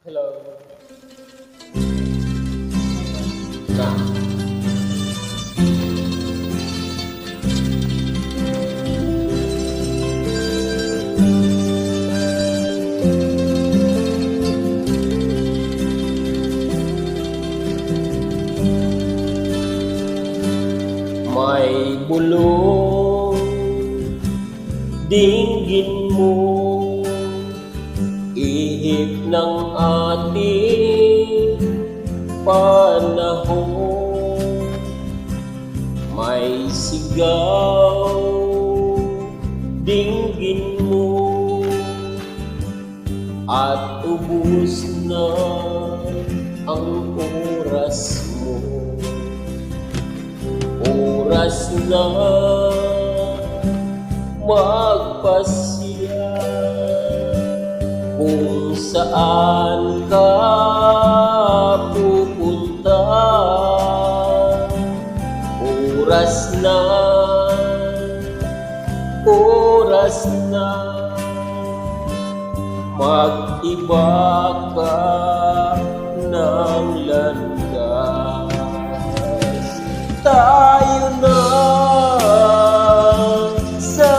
Hello. Na. May bulong dinggin mo, ihip ng ating panahon. May sigaw dinggin mo, at ubus na ang oras mo. Oras na magpasya kung saan ka pupunta. Oras na mag-iba ka ng landas. Tayo na sa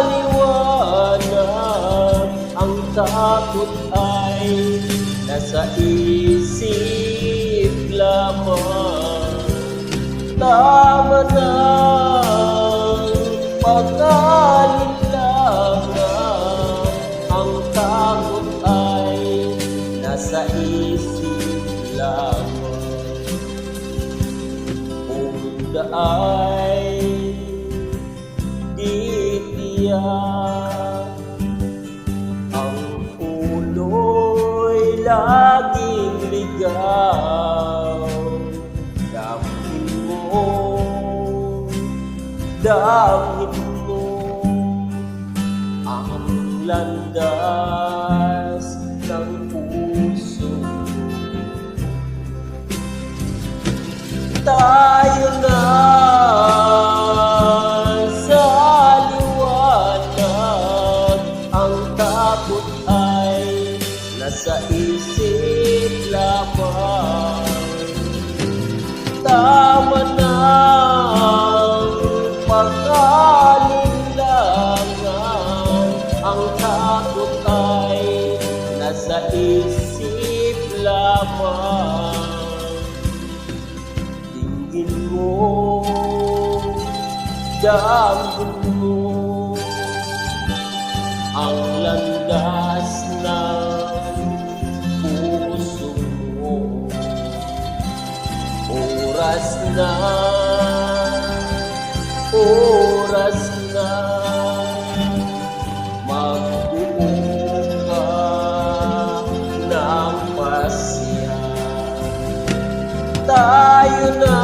liwanag, ang takot ay nasa isip lamang. Tama na pag-alinlangan, ang takot ay nasa isip lamang. Ay di tiyak, ang ulo'y laging ligaw. Damhin mo ang landas ng puso. Tayo na sa liwanag, ang takot ay nasa isip lamang. Tama na pag-alinlangan, ang takot ay nasa isip lamang. Damhin mo ang landas ng puso mo. Oras na magbuo ka ng pasya. Tayo na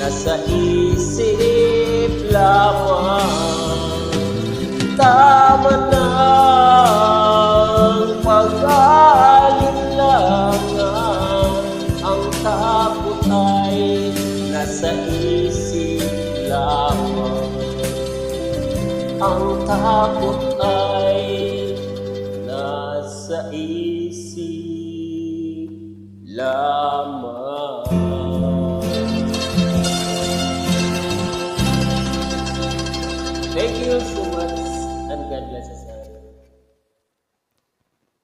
nasa isip lamang. Tama na pag-alinlangan, ang takot ay nasa isip lamang. Ang takot ay nasa isip lamang. Thank you so much.